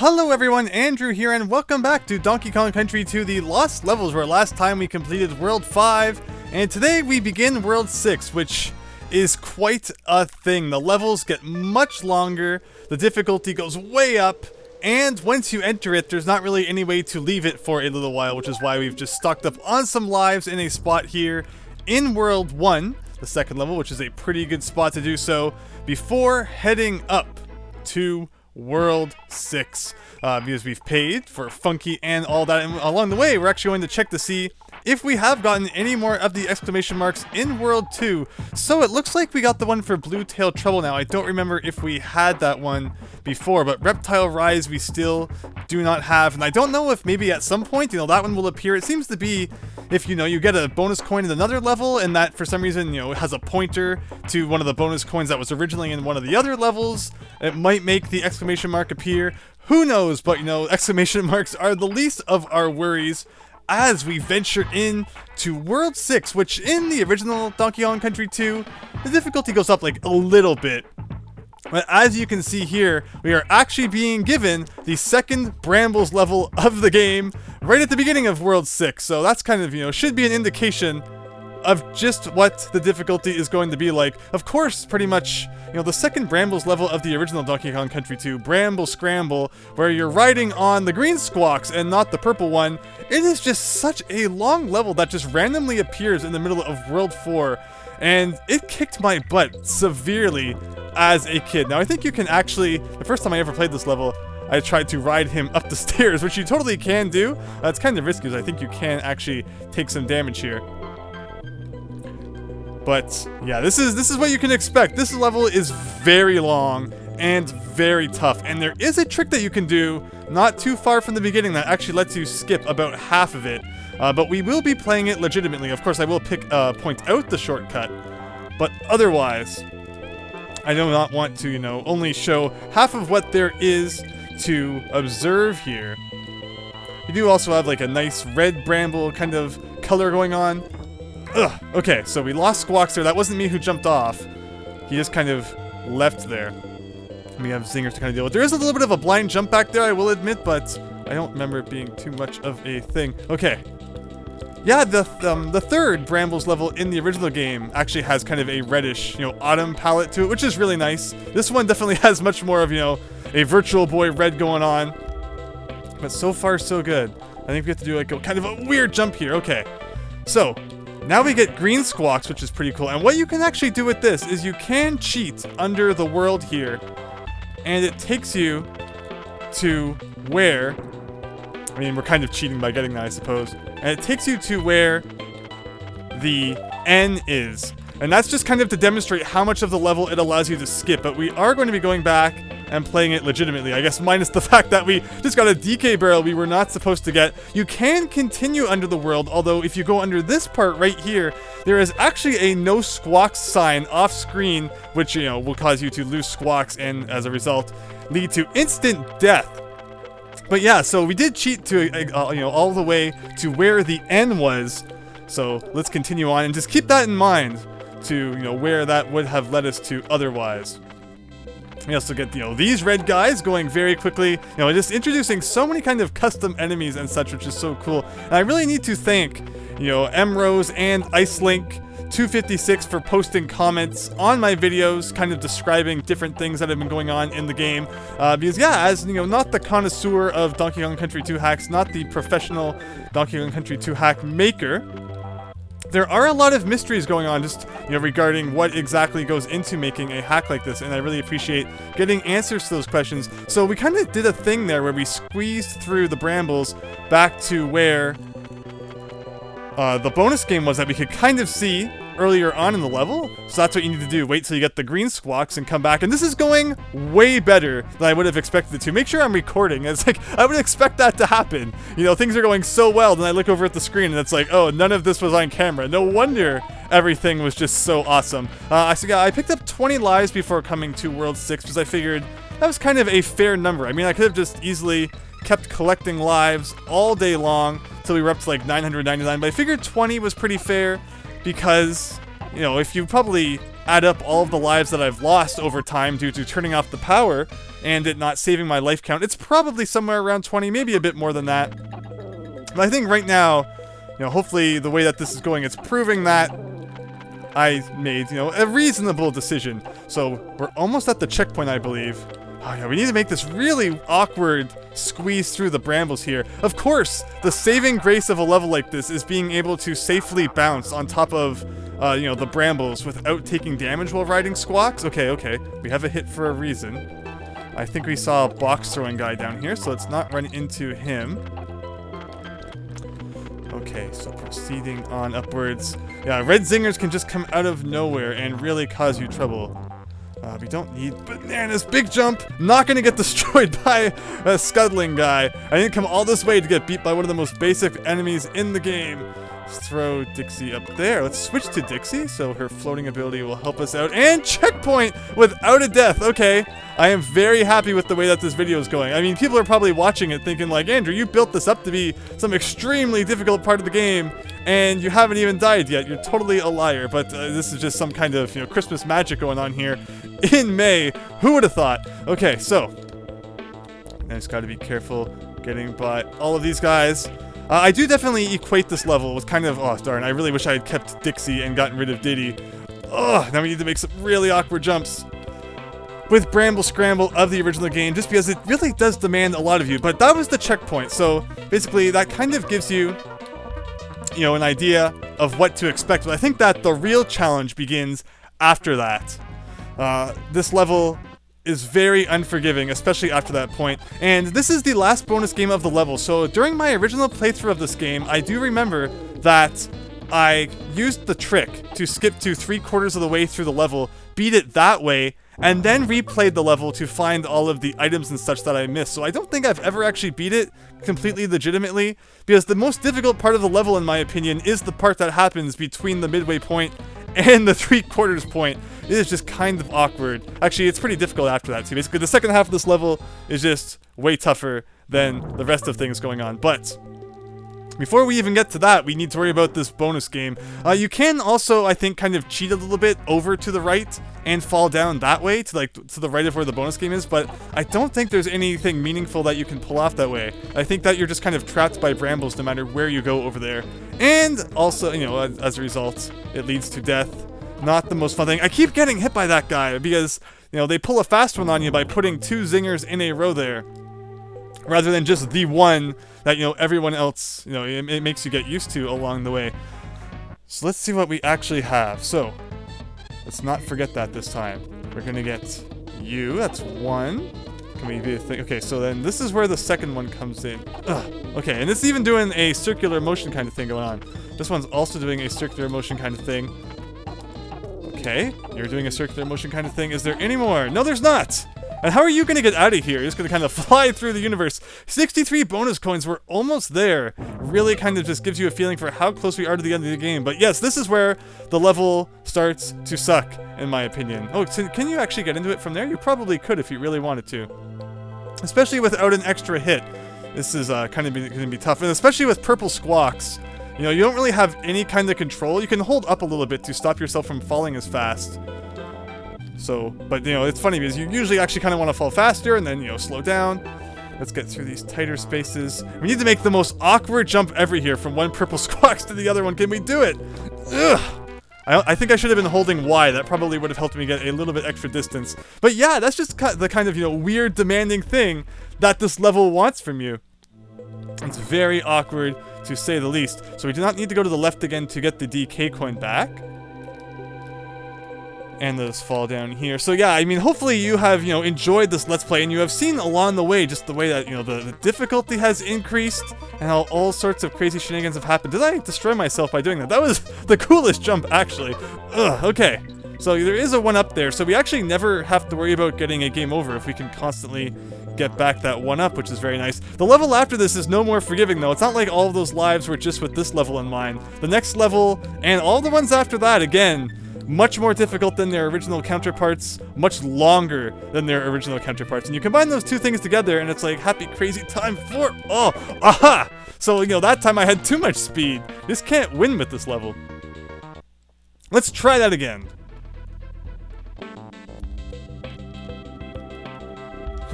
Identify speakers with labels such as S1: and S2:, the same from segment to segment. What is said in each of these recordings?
S1: Hello everyone, Andrew here, and welcome back to Donkey Kong Country 2, the Lost Levels, where last time we completed World 5, and today we begin World 6, which is quite a thing. The levels get much longer, the difficulty goes way up, and once you enter it, there's not really any way to leave it for a little while, which is why we've just stocked up on some lives in a spot here in World 1, the second level, which is a pretty good spot to do so, before heading up to World 6, because we've paid for Funky and all that, and along the way we're actually going to check to see if we have gotten any more of the exclamation marks in World 2. So it looks like we got the one for Blue Tail Trouble now. I don't remember if we had that one before, but Reptile Rise we still do not have, and I don't know if maybe at some point, that one will appear. It seems to be if, you get a bonus coin in another level, and that for some reason, it has a pointer to one of the bonus coins that was originally in one of the other levels, it might make the exclamation mark appear. Who knows, but exclamation marks are the least of our worries as we venture in to World 6, which in the original Donkey Kong Country 2, the difficulty goes up like a little bit. But as you can see here, we are actually being given the second Brambles level of the game right at the beginning of World 6. So that's kind of, should be an indication of just what the difficulty is going to be like. Of course, pretty much, the second Brambles level of the original Donkey Kong Country 2, Bramble Scramble, where you're riding on the green Squawks and not the purple one, it is just such a long level that just randomly appears in the middle of World 4, and it kicked my butt severely as a kid. Now, I think you can actually, the first time I ever played this level, I tried to ride him up the stairs, which you totally can do. It's kind of risky, because I think you can actually take some damage here. But yeah, this is what you can expect. This level is very long and very tough, and there is a trick that you can do not too far from the beginning that actually lets you skip about half of it. But we will be playing it legitimately. Of course, I will point out the shortcut, but otherwise, I do not want to, only show half of what there is to observe here. You do also have like a nice red bramble kind of color going on. Ugh. Okay, so we lost Squawks there. That wasn't me who jumped off. He just kind of left there. We have Zingers to kind of deal with. There is a little bit of a blind jump back there, I will admit, but I don't remember it being too much of a thing. Okay. Yeah, the third Brambles level in the original game actually has kind of a reddish, autumn palette to it, which is really nice. This one definitely has much more of, a Virtual Boy red going on. But so far, so good. I think we have to do like a kind of a weird jump here. Okay. So, now we get green Squawks, which is pretty cool. And what you can actually do with this is you can cheat under the world here. And it takes you to where... I mean, we're kind of cheating by getting that, I suppose. And it takes you to where the N is. And that's just kind of to demonstrate how much of the level it allows you to skip. But we are going to be going back and playing it legitimately, I guess, minus the fact that we just got a DK barrel we were not supposed to get. You can continue under the world, although if you go under this part right here, there is actually a no Squawks sign off screen, which, will cause you to lose Squawks and, as a result, lead to instant death. But yeah, so we did cheat to, all the way to where the N was. So let's continue on and just keep that in mind to, where that would have led us to otherwise. We also get, these red guys going very quickly, just introducing so many kind of custom enemies and such, which is so cool. And I really need to thank, M-Rose and IceLink256 for posting comments on my videos, kind of describing different things that have been going on in the game. Because, yeah, as, not the connoisseur of Donkey Kong Country 2 hacks, not the professional Donkey Kong Country 2 hack maker, there are a lot of mysteries going on just, regarding what exactly goes into making a hack like this, and I really appreciate getting answers to those questions. So we kind of did a thing there where we squeezed through the Brambles back to where the bonus game was that we could kind of see earlier on in the level. So that's what you need to do. Wait till you get the green Squawks and come back. And this is going way better than I would have expected it to. Make sure I'm recording. It's like, I would expect that to happen. Things are going so well. Then I look over at the screen and it's like, oh, none of this was on camera. No wonder everything was just so awesome. So yeah, I picked up 20 lives before coming to World 6 because I figured that was kind of a fair number. I mean, I could have just easily kept collecting lives all day long till we were up to like 999, but I figured 20 was pretty fair because, if you probably add up all of the lives that I've lost over time due to turning off the power and it not saving my life count. It's probably somewhere around 20, maybe a bit more than that. But I think right now, hopefully the way that this is going, it's proving that I made, a reasonable decision. So we're almost at the checkpoint, I believe. Oh yeah, we need to make this really awkward squeeze through the brambles here. Of course, the saving grace of a level like this is being able to safely bounce on top of, the brambles without taking damage while riding Squawks. Okay, we have a hit for a reason. I think we saw a box throwing guy down here, so let's not run into him. Okay, so proceeding on upwards. Yeah, red zingers can just come out of nowhere and really cause you trouble. We don't need bananas. Big jump. Not gonna get destroyed by a scuttling guy. I didn't come all this way to get beat by one of the most basic enemies in the game. Let's throw Dixie up there. Let's switch to Dixie, so her floating ability will help us out. And checkpoint without a death. Okay, I am very happy with the way that this video is going. I mean, people are probably watching it thinking like, Andrew, you built this up to be some extremely difficult part of the game, and you haven't even died yet. You're totally a liar, but this is just some kind of, Christmas magic going on here in May. Who would have thought? Okay, so I just got to be careful getting by all of these guys. I do definitely equate this level with kind of, oh darn, I really wish I had kept Dixie and gotten rid of Diddy. Ugh, now we need to make some really awkward jumps with Bramble Scramble of the original game, just because it really does demand a lot of you. But that was the checkpoint, so basically that kind of gives you, an idea of what to expect. But I think that the real challenge begins after that. This level is very unforgiving, especially after that point. And this is the last bonus game of the level. So during my original playthrough of this game, I do remember that I used the trick to skip to 3/4 of the way through the level, beat it that way, and then replayed the level to find all of the items and such that I missed. So I don't think I've ever actually beat it completely legitimately, because the most difficult part of the level, in my opinion, is the part that happens between the midway point and the 3/4 point. It is just kind of awkward. Actually, it's pretty difficult after that too. Basically, the second half of this level is just way tougher than the rest of things going on. But before we even get to that, we need to worry about this bonus game. You can also, I think, kind of cheat a little bit over to the right and fall down that way to the right of where the bonus game is, but I don't think there's anything meaningful that you can pull off that way. I think that you're just kind of trapped by brambles no matter where you go over there. And also, as a result, it leads to death. Not the most fun thing. I keep getting hit by that guy because, they pull a fast one on you by putting 2 zingers in a row there, rather than just the one that, everyone else, it makes you get used to along the way. So let's see what we actually have. So let's not forget that this time. We're gonna get you. That's 1. Can we be a thing? Okay, so then this is where the second one comes in. Ugh. Okay, and it's even doing a circular motion kind of thing going on. This one's also doing a circular motion kind of thing. Okay, you're doing a circular motion kind of thing. Is there any more? No, there's not! And how are you going to get out of here? You're just going to kind of fly through the universe. 63 bonus coins. We're almost there. Really kind of just gives you a feeling for how close we are to the end of the game. But yes, this is where the level starts to suck, in my opinion. Oh, so can you actually get into it from there? You probably could if you really wanted to. Especially without an extra hit. This is kind of going to be tough. And especially with purple squawks. You don't really have any kind of control. You can hold up a little bit to stop yourself from falling as fast. So, but it's funny because you usually actually kind of want to fall faster and then, slow down. Let's get through these tighter spaces. We need to make the most awkward jump ever here from one purple squawks to the other one. Can we do it? Ugh. I think I should have been holding Y. That probably would have helped me get a little bit extra distance. But yeah, that's just the kind of, weird demanding thing that this level wants from you. It's very awkward, to say the least. So we do not need to go to the left again to get the DK coin back. And those fall down here. So yeah, I mean, hopefully you have, enjoyed this Let's Play, and you have seen along the way just the way that, the difficulty has increased, and how all sorts of crazy shenanigans have happened. Did I destroy myself by doing that? That was the coolest jump, actually. Ugh, okay. So there is a 1-up there, so we actually never have to worry about getting a game over if we can constantly get back that 1-up, which is very nice. The level after this is no more forgiving, though. It's not like all of those lives were just with this level in mind. The next level, and all the ones after that, again, much more difficult than their original counterparts, much longer than their original counterparts. And you combine those two things together, and it's like happy crazy time for, oh, aha! So, that time I had too much speed. Just can't win with this level. Let's try that again.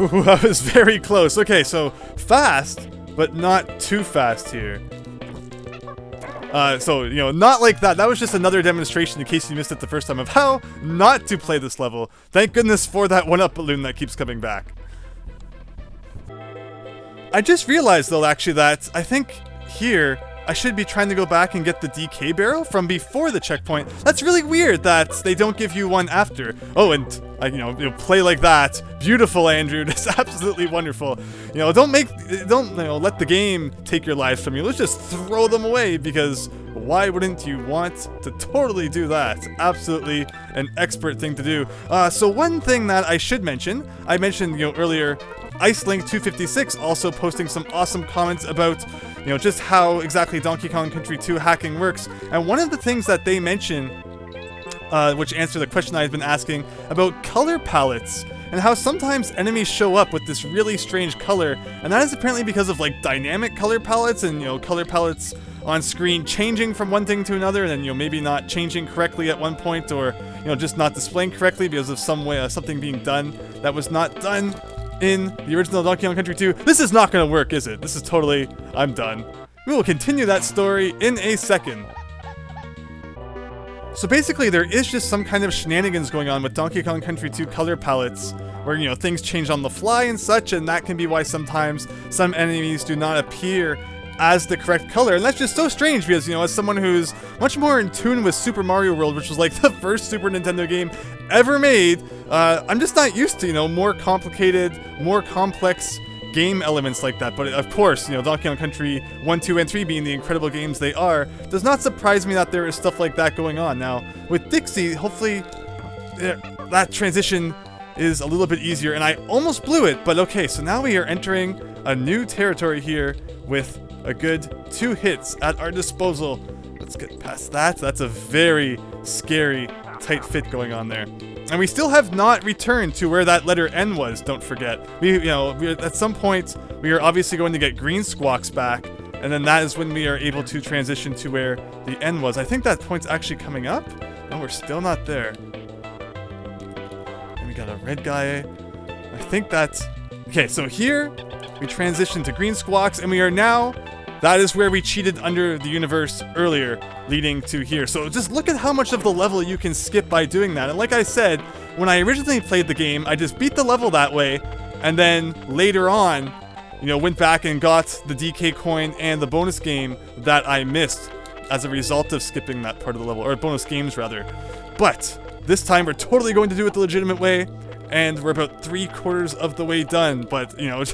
S1: Ooh, that was very close. Okay, so fast, but not too fast here. So, you know, not like that. That was just another demonstration, in case you missed it the first time, of how not to play this level. Thank goodness for that 1-up balloon that keeps coming back. I just realized, though, actually, that I think here I should be trying to go back and get the DK barrel from before the checkpoint. That's really weird that they don't give you one after. Oh, and you know, play like that. Beautiful, Andrew. That's absolutely wonderful. You know, don't let the game take your lives from you. Let's just throw them away, because why wouldn't you want to totally do that? Absolutely an expert thing to do. So one thing that I should mention, I mentioned, you know, earlier, IceLink256 also posting some awesome comments about, you know, just how exactly Donkey Kong Country 2 hacking works. And one of the things that they mention, which answer the question I've been asking about color palettes, and how sometimes enemies show up with this really strange color, and that is apparently because of like dynamic color palettes, and you know, color palettes on screen changing from one thing to another, and then, you know, maybe not changing correctly at one point, or, you know, just not displaying correctly because of some way something being done that was not done in the original Donkey Kong Country 2. This is not going to work, is it? This is totally... I'm done. We will continue that story in a second. So basically, there is just some kind of shenanigans going on with Donkey Kong Country 2 color palettes, where, you know, things change on the fly and such, and that can be why sometimes some enemies do not appear as the correct color. And that's just so strange, because, you know, as someone who's much more in tune with Super Mario World, which was like the first Super Nintendo game ever made, I'm just not used to, you know, more complicated, more complex game elements like that. But of course, you know, Donkey Kong Country 1, 2, and 3 being the incredible games they are, does not surprise me that there is stuff like that going on. Now, with Dixie, hopefully that transition is a little bit easier, and I almost blew it, but okay, so now we are entering a new territory here with a good 2 hits at our disposal. Let's get past that. That's a very scary tight fit going on there. And we still have not returned to where that letter N was, don't forget. At some point, we are obviously going to get green squawks back, and then that is when we are able to transition to where the N was. I think that point's actually coming up. No, we're still not there. And we got a red guy. I think that's... Okay, so here, we transition to green squawks, and we are now... That is where we cheated under the universe earlier, leading to here. So just look at how much of the level you can skip by doing that. And like I said, when I originally played the game, I just beat the level that way, and then later on, you know, went back and got the DK coin and the bonus game that I missed as a result of skipping that part of the level, or bonus games rather. But this time we're totally going to do it the legitimate way. And we're about 3/4 of the way done, but, you know,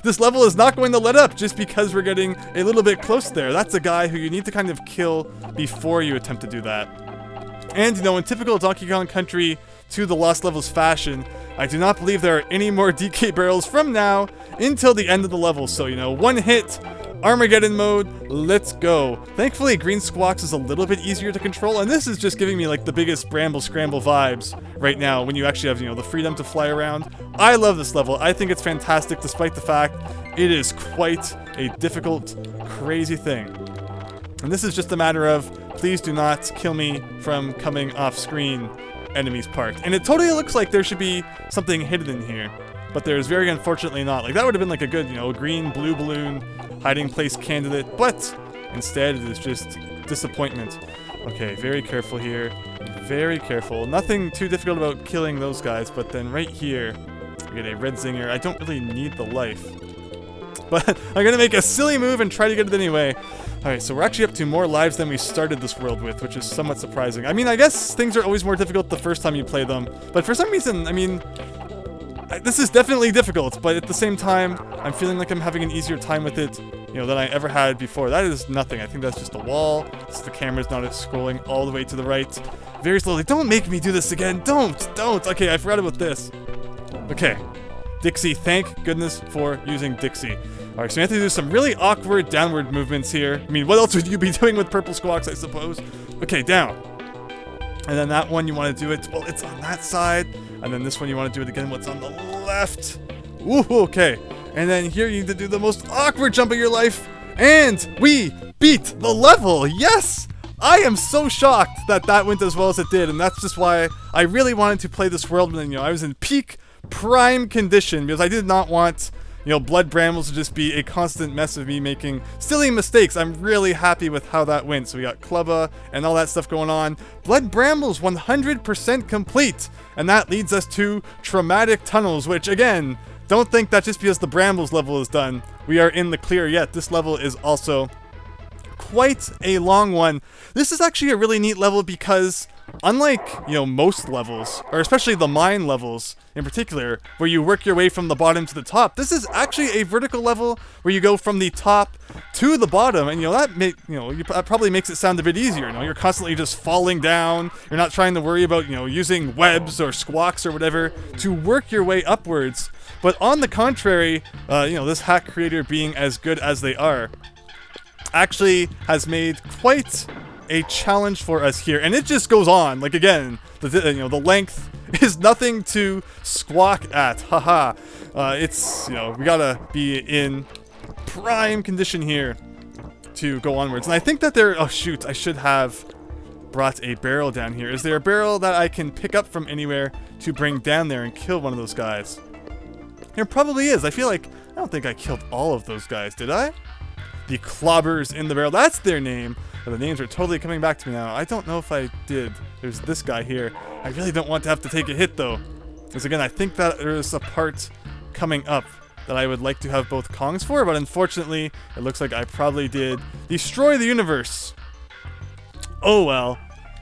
S1: this level is not going to let up just because we're getting a little bit close there. That's a guy who you need to kind of kill before you attempt to do that. And, you know, in typical Donkey Kong Country 2 The Lost Levels fashion, I do not believe there are any more DK barrels from now until the end of the level. So, you know, 1 hit, Armageddon mode, let's go. Thankfully, green squawks is a little bit easier to control, and this is just giving me like the biggest Bramble Scramble vibes right now when you actually have, you know, the freedom to fly around. I love this level. I think it's fantastic, despite the fact it is quite a difficult, crazy thing. And this is just a matter of, please do not kill me from coming off screen, enemies parked. And it totally looks like there should be something hidden in here, but there's very unfortunately not. Like, that would have been like a good, you know, green, blue balloon hiding place candidate, but instead it is just disappointment. Okay, very careful here. Very careful. Nothing too difficult about killing those guys, but then right here, we get a red zinger. I don't really need the life, but I'm gonna make a silly move and try to get it anyway. Alright, so we're actually up to more lives than we started this world with, which is somewhat surprising. I mean, I guess things are always more difficult the first time you play them, but for some reason, I mean, this is definitely difficult, but at the same time, I'm feeling like I'm having an easier time with it, you know, than I ever had before. That is nothing. I think that's just a wall. It's the camera's not scrolling all the way to the right. Very slowly. Don't make me do this again. Don't. Okay, I forgot about this. Okay. Dixie, thank goodness for using Dixie. Alright, so we have to do some really awkward downward movements here. I mean, what else would you be doing with purple squawks, I suppose? Okay, down. And then that one, you want to do it, well, it's on that side. And then this one, you want to do it again, what's on the left. Ooh, okay. And then here, you need to do the most awkward jump of your life. And we beat the level. Yes! I am so shocked that that went as well as it did. And that's just why I really wanted to play this world when, you know, I was in peak prime condition because I did not want, you know, Blood Brambles to just be a constant mess of me making silly mistakes. I'm really happy with how that went. So we got Clubba and all that stuff going on. Blood Brambles 100% complete. And that leads us to Traumatic Tunnels, which again, don't think that just because the Brambles level is done, we are in the clear yet. This level is also quite a long one. This is actually a really neat level because unlike, you know, most levels, or especially the mine levels in particular, where you work your way from the bottom to the top, this is actually a vertical level where you go from the top to the bottom, and you know that probably makes it sound a bit easier. You know, you're constantly just falling down. You're not trying to worry about, you know, using webs or squawks or whatever to work your way upwards. But on the contrary, you know, this hack creator being as good as they are, actually has made quite a challenge for us here, and it just goes on. Like again, the length is nothing to squawk at. Haha. It's, you know, we gotta be in prime condition here to go onwards. And I think that oh shoot, I should have brought a barrel down here. Is there a barrel that I can pick up from anywhere to bring down there and kill one of those guys? There probably is. I feel like I don't think I killed all of those guys, did I? The clobbers in the barrel, that's their name. But the names are totally coming back to me now. I don't know if I did. There's this guy here. I really don't want to have to take a hit though, because again, I think that there's a part coming up that I would like to have both Kongs for, but unfortunately, it looks like I probably did destroy the universe. Oh well.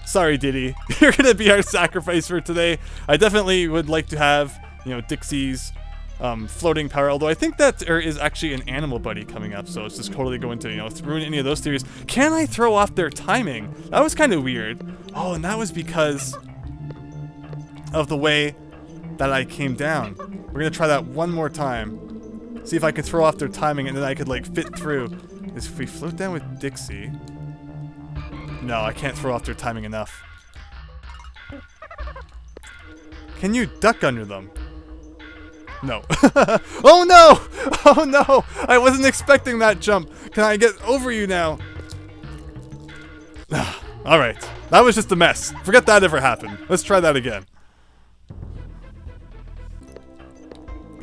S1: Sorry, Diddy. You're gonna be our sacrifice for today. I definitely would like to have, you know, Dixie's floating power, although I think that there is actually an animal buddy coming up, so it's just totally going to, you know, ruin any of those theories. Can I throw off their timing? That was kind of weird. Oh, and that was because of the way that I came down. We're gonna try that one more time. See if I can throw off their timing and then I could like fit through. If we float down with Dixie. No, I can't throw off their timing enough. Can you duck under them? No. Oh no! Oh no! I wasn't expecting that jump. Can I get over you now? Alright. That was just a mess. Forget that ever happened. Let's try that again.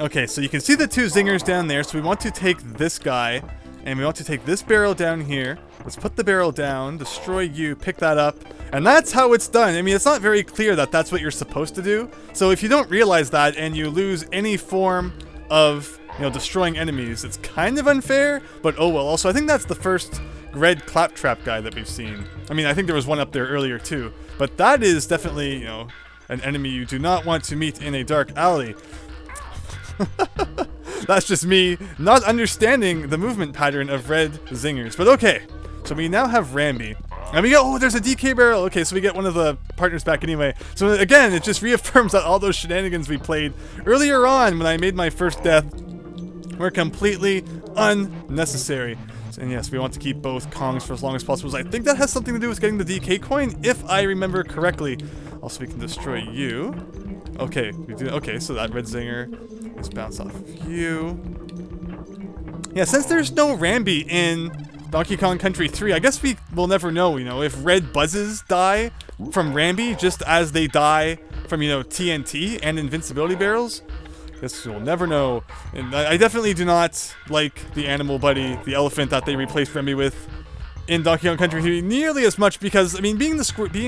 S1: Okay, so you can see the two zingers down there. So we want to take this guy, and we want to take this barrel down here. Let's put the barrel down, destroy you, pick that up, and that's how it's done. I mean, it's not very clear that that's what you're supposed to do. So if you don't realize that and you lose any form of, you know, destroying enemies, it's kind of unfair, but oh well. Also, I think that's the first red claptrap guy that we've seen. I mean, I think there was one up there earlier too, but that is definitely, you know, an enemy you do not want to meet in a dark alley. That's just me not understanding the movement pattern of red zingers, but okay. So we now have Rambi. And we get, oh, there's a DK barrel. Okay, so we get one of the partners back anyway. So again, it just reaffirms that all those shenanigans we played earlier on when I made my first death were completely unnecessary. And yes, we want to keep both Kongs for as long as possible. So I think that has something to do with getting the DK coin, if I remember correctly. Also, we can destroy you. Okay, we do. Okay, so that red zinger is bounced off of you. Yeah, since there's no Rambi in Donkey Kong Country 3, I guess we will never know, you know, if red buzzes die from Rambi just as they die from, you know, TNT and invincibility barrels. Guess we'll never know. And I definitely do not like the animal buddy, the elephant that they replaced Rambi with in Donkey Kong Country 3 nearly as much because, I mean, being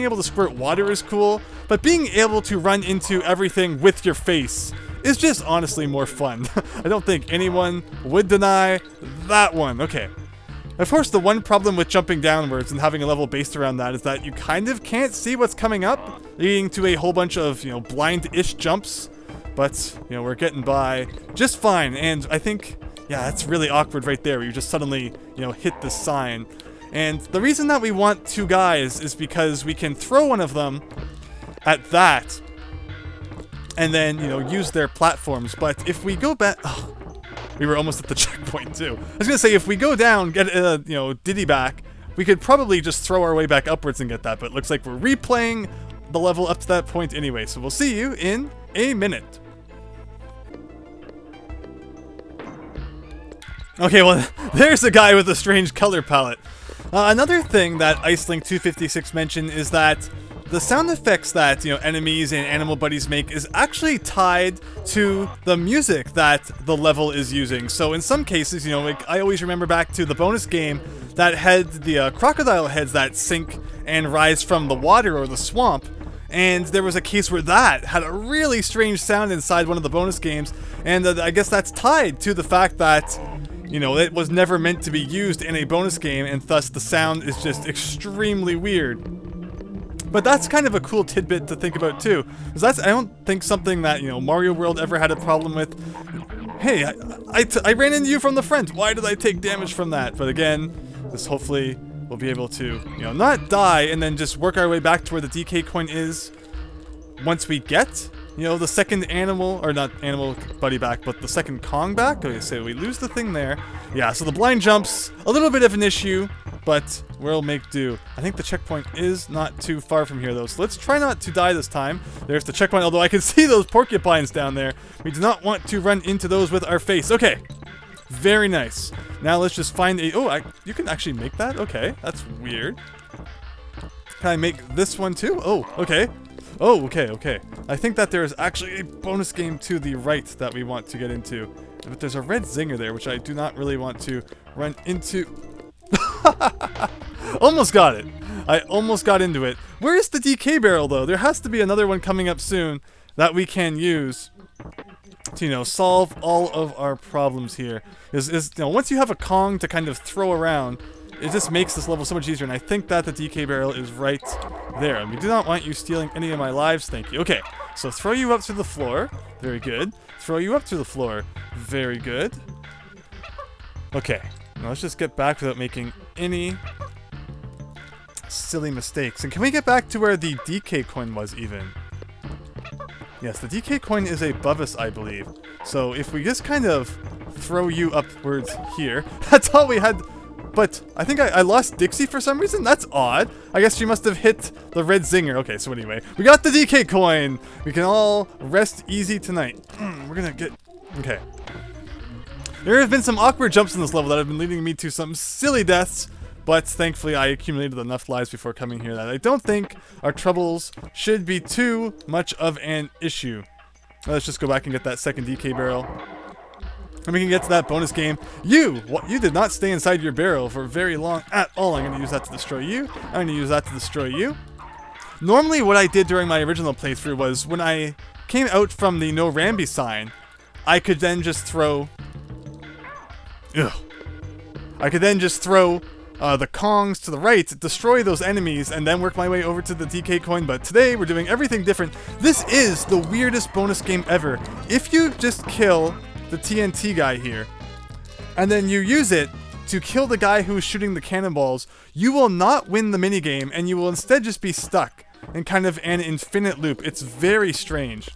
S1: able to squirt water is cool, but being able to run into everything with your face is just honestly more fun. I don't think anyone would deny that one. Okay. Of course, the one problem with jumping downwards and having a level based around that is that you kind of can't see what's coming up, leading to a whole bunch of, you know, blind-ish jumps. But, you know, we're getting by just fine. And I think, yeah, that's really awkward right there, where you just suddenly, you know, hit the sign. And the reason that we want two guys is because we can throw one of them at that and then, you know, use their platforms. But if we go back... Oh, we were almost at the checkpoint, too. I was going to say, if we go down, get, you know, Diddy back, we could probably just throw our way back upwards and get that. But it looks like we're replaying the level up to that point anyway. So we'll see you in a minute. Okay, well, there's a guy with a strange color palette. Another thing that Icelink 256 mentioned is that the sound effects that, enemies and animal buddies make is actually tied to the music that the level is using. So in some cases, like I always remember back to the bonus game that had the crocodile heads that sink and rise from the water or the swamp. And there was a case where that had a really strange sound inside one of the bonus games. And I guess that's tied to the fact that, it was never meant to be used in a bonus game, and thus the sound is just extremely weird. But that's kind of a cool tidbit to think about too, because that's, I don't think, something that, Mario World ever had a problem with. Hey, I ran into you from the front. Why did I take damage from that? But again, this hopefully we'll be able to, not die and then just work our way back to where the DK coin is once we get, the second animal, or not animal buddy back, but the second Kong back. Okay, so we lose the thing there. Yeah, so the blind jump's a little bit of an issue, but we'll make do. I think the checkpoint is not too far from here, though, so let's try not to die this time. There's the checkpoint, although I can see those porcupines down there. We do not want to run into those with our face. Okay, very nice. Now let's just find a... Oh, you can actually make that? Okay, that's weird. Can I make this one too? Oh, okay. Oh, okay. I think that there is actually a bonus game to the right that we want to get into. But there's a red zinger there, which I do not really want to run into. Almost got it. I almost got into it. Where is the DK barrel, though? There has to be another one coming up soon that we can use to, solve all of our problems here. Once you have a Kong to kind of throw around, it just makes this level so much easier, and I think that the DK barrel is right there. And we do not want you stealing any of my lives, thank you. Okay, so throw you up to the floor. Very good. Throw you up to the floor. Very good. Okay, now let's just get back without making any silly mistakes. And can we get back to where the DK coin was even? Yes, the DK coin is above us, I believe. So if we just kind of throw you upwards here, that's all we had. But I think I lost Dixie for some reason. That's odd. I guess she must have hit the red zinger. Okay, so anyway, we got the DK coin. We can all rest easy tonight. We're gonna get... Okay. There have been some awkward jumps in this level that have been leading me to some silly deaths, but thankfully I accumulated enough lives before coming here that I don't think our troubles should be too much of an issue. Let's just go back and get that second DK barrel. And we can get to that bonus game. You did not stay inside your barrel for very long at all. I'm going to use that to destroy you. I'm going to use that to destroy you. Normally what I did during my original playthrough was when I came out from the no Ramby sign, I could then just throw... I could then just throw the Kongs to the right, destroy those enemies, and then work my way over to the DK coin. But today we're doing everything different. This is the weirdest bonus game ever. If you just kill the TNT guy here, and then you use it to kill the guy who's shooting the cannonballs, you will not win the minigame, and you will instead just be stuck in kind of an infinite loop. It's very strange.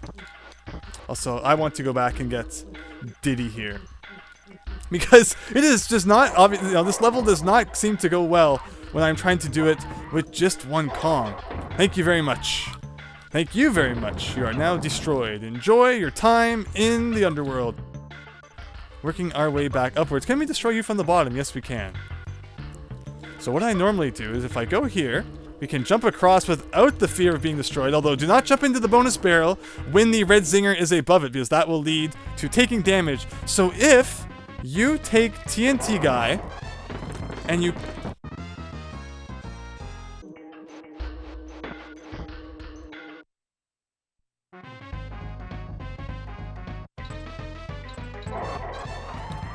S1: Also, I want to go back and get Diddy here, because it is just not obvious. This level does not seem to go well when I'm trying to do it with just one Kong. Thank you very much. Thank you very much. You are now destroyed. Enjoy your time in the underworld. Working our way back upwards. Can we destroy you from the bottom? Yes, we can. So what I normally do is if I go here, we can jump across without the fear of being destroyed. Although, do not jump into the bonus barrel when the red zinger is above it, because that will lead to taking damage. So if you take TNT guy and you...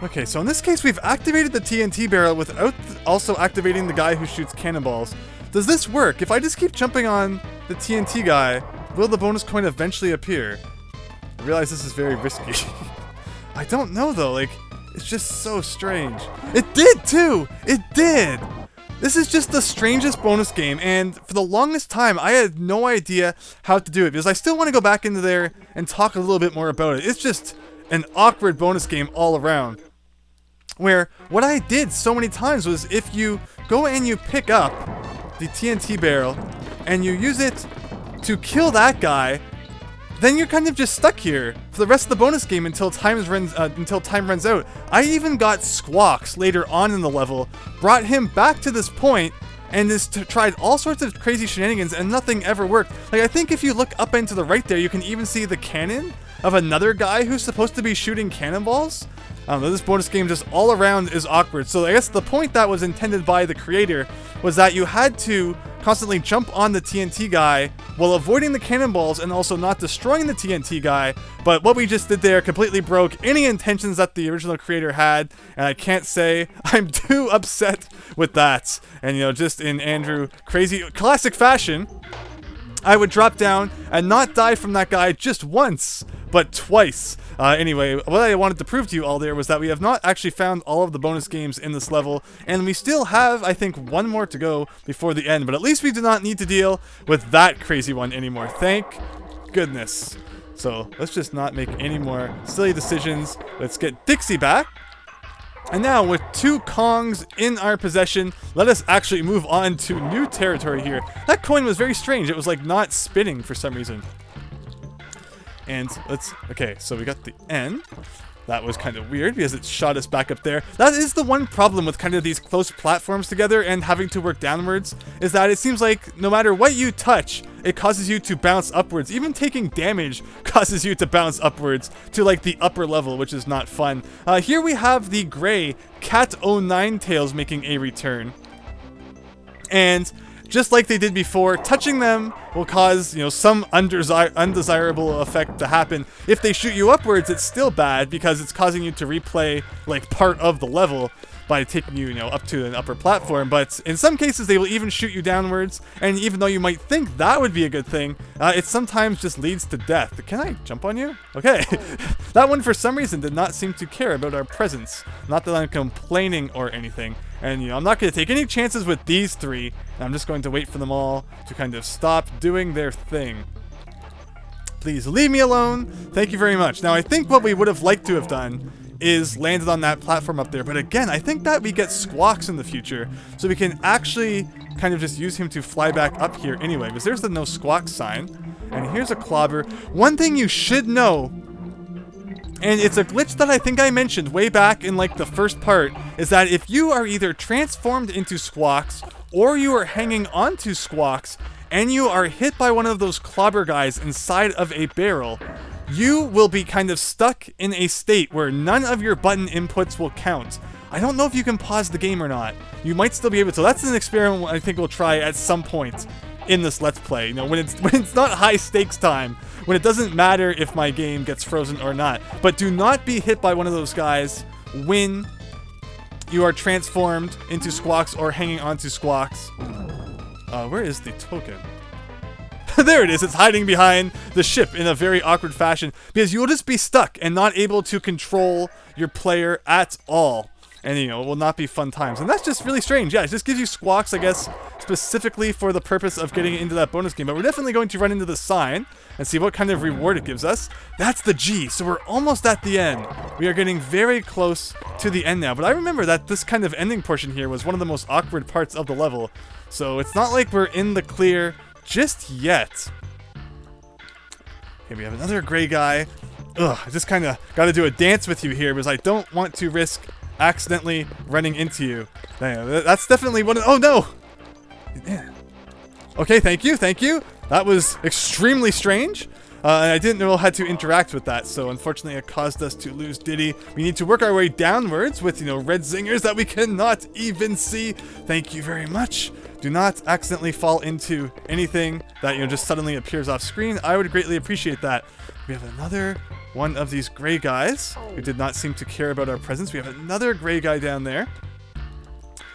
S1: Okay, so in this case, we've activated the TNT barrel without also activating the guy who shoots cannonballs. Does this work? If I just keep jumping on the TNT guy, will the bonus coin eventually appear? I realize this is very risky. I don't know, though. Like, it's just so strange. It did, too! It did! This is just the strangest bonus game, and for the longest time, I had no idea how to do it, because I still want to go back into there and talk a little bit more about it. It's just an awkward bonus game all around. Where what I did so many times was if you go and you pick up the TNT barrel and you use it to kill that guy, then you're kind of just stuck here for the rest of the bonus game until time runs out. I even got Squawks later on in the level, brought him back to this point, and has tried all sorts of crazy shenanigans, and nothing ever worked. Like, I think if you look up and to the right there, you can even see the cannon of another guy who's supposed to be shooting cannonballs. I don't know, this bonus game just all around is awkward. So I guess the point that was intended by the creator was that you had to constantly jump on the TNT guy while avoiding the cannonballs and also not destroying the TNT guy. But what we just did there completely broke any intentions that the original creator had, and I can't say I'm too upset with that. And you know, just in Andrew crazy classic fashion, I would drop down and not die from that guy just once, but twice. Anyway, what I wanted to prove to you all there was that we have not actually found all of the bonus games in this level, and we still have, I think, one more to go before the end, but at least we do not need to deal with that crazy one anymore. Thank goodness. So let's just not make any more silly decisions. Let's get Dixie back. And now, with 2 Kongs in our possession, let us actually move on to new territory here. That coin was very strange. It was like not spinning for some reason. And okay, so we got the N. That was kind of weird because it shot us back up there. That is the one problem with kind of these close platforms together and having to work downwards, is that it seems like no matter what you touch, it causes you to bounce upwards. Even taking damage causes you to bounce upwards to like the upper level, which is not fun. Here we have the gray Cat O9 tails making a return. And just like they did before, touching them will cause, you know, some undesirable effect to happen. If they shoot you upwards, it's still bad because it's causing you to replay like part of the level by taking you, up to an upper platform. But in some cases, they will even shoot you downwards. And even though you might think that would be a good thing, it sometimes just leads to death. Can I jump on you? Okay. That one, for some reason, did not seem to care about our presence. Not that I'm complaining or anything. And, I'm not going to take any chances with these 3. And I'm just going to wait for them all to kind of stop doing their thing. Please leave me alone. Thank you very much. Now, I think what we would have liked to have done is landed on that platform up there. But again, I think that we get Squawks in the future. So we can actually kind of just use him to fly back up here anyway. Because there's the no Squawks sign. And here's a clobber. One thing you should know, and it's a glitch that I think I mentioned way back in like the first part, is that if you are either transformed into Squawks or you are hanging onto Squawks and you are hit by one of those clobber guys inside of a barrel, you will be kind of stuck in a state where none of your button inputs will count. I don't know if you can pause the game or not. You might still be able to. That's an experiment I think we'll try at some point in this Let's Play. When it's not high stakes time, when it doesn't matter if my game gets frozen or not. But do not be hit by one of those guys when you are transformed into Squawks or hanging onto Squawks. Where is the token? There it is. It's hiding behind the ship in a very awkward fashion because you'll just be stuck and not able to control your player at all. And, it will not be fun times. And that's just really strange. Yeah, it just gives you Squawks, I guess, specifically for the purpose of getting into that bonus game. But we're definitely going to run into the sign and see what kind of reward it gives us. That's the G. So we're almost at the end. We are getting very close to the end now. But I remember that this kind of ending portion here was one of the most awkward parts of the level. So it's not like we're in the clear just yet. Okay, we have another gray guy. Ugh, I just kind of got to do a dance with you here because I don't want to risk accidentally running into you. That's definitely one of... Oh, no! Yeah. Okay, thank you. That was extremely strange. And I didn't know how to interact with that, so unfortunately it caused us to lose Diddy. We need to work our way downwards with, red zingers that we cannot even see. Thank you very much. Do not accidentally fall into anything that, just suddenly appears off screen. I would greatly appreciate that. We have another one of these gray guys who did not seem to care about our presence. We have another gray guy down there.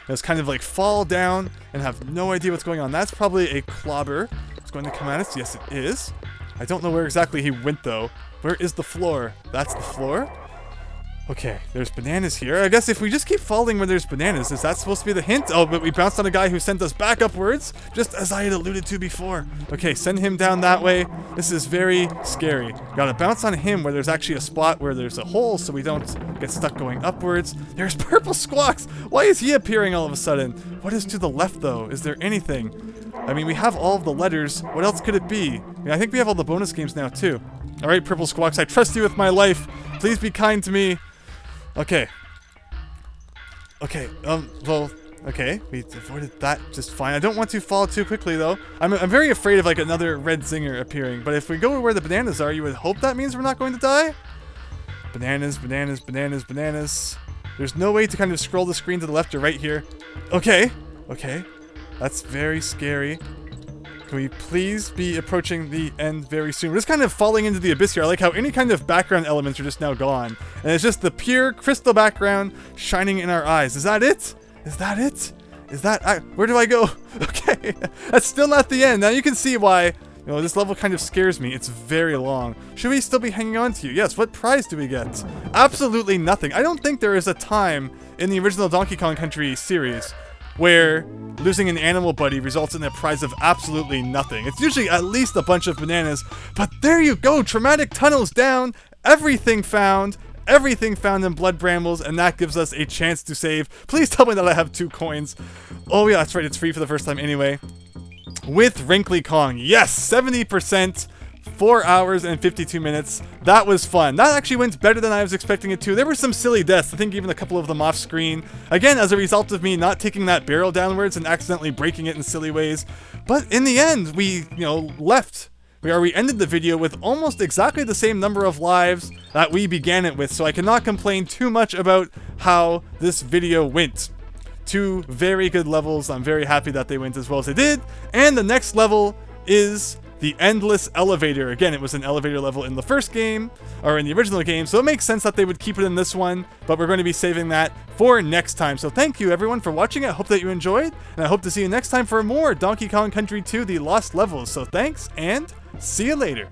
S1: It's kind of like fall down and have no idea what's going on. That's probably a clobber. It's going to come at us. Yes, it is. I don't know where exactly he went, though. Where is the floor? That's the floor? Okay, there's bananas here. I guess if we just keep falling where there's bananas, is that supposed to be the hint? Oh, but we bounced on a guy who sent us back upwards, just as I had alluded to before. Okay, send him down that way. This is very scary. Gotta bounce on him where there's actually a spot where there's a hole so we don't get stuck going upwards. There's purple Squawks! Why is he appearing all of a sudden? What is to the left, though? Is there anything? I mean, we have all of the letters. What else could it be? I think we have all the bonus games now, too. Alright, purple Squawks, I trust you with my life. Please be kind to me. Okay. Okay, well, Okay, we avoided that just fine. I don't want to fall too quickly, though. I'm very afraid of, like, another red zinger appearing. But if we go where the bananas are, you would hope that means we're not going to die? Bananas, bananas, bananas, bananas. There's no way to kind of scroll the screen to the left or right here. Okay, okay. That's very scary. Can we please be approaching the end very soon? We're just kind of falling into the abyss here. I like how any kind of background elements are just now gone. And it's just the pure crystal background shining in our eyes. Is that it? Is that it? Is that... where do I go? Okay. That's still not the end. Now you can see why, this level kind of scares me. It's very long. Should we still be hanging on to you? Yes. What prize do we get? Absolutely nothing. I don't think there is a time in the original Donkey Kong Country series where losing an animal buddy results in a prize of absolutely nothing. It's usually at least a bunch of bananas, but there you go, traumatic tunnels down, everything found in Blood Brambles, and that gives us a chance to save. Please tell me that I have 2 coins. Oh yeah, that's right, it's free for the first time anyway. With Wrinkly Kong, yes, 70%. 4 hours and 52 minutes. That was fun. That actually went better than I was expecting it to. There were some silly deaths. I think even a couple of them off screen. Again, as a result of me not taking that barrel downwards and accidentally breaking it in silly ways. But in the end, we, left. We ended the video with almost exactly the same number of lives that we began it with. So I cannot complain too much about how this video went. 2 very good levels. I'm very happy that they went as well as they did. And the next level is the Endless Elevator. Again, it was an elevator level in the first game, or in the original game, so it makes sense that they would keep it in this one, but we're going to be saving that for next time. So thank you everyone for watching. I hope that you enjoyed, and I hope to see you next time for more Donkey Kong Country 2, The Lost Levels. So thanks, and see you later.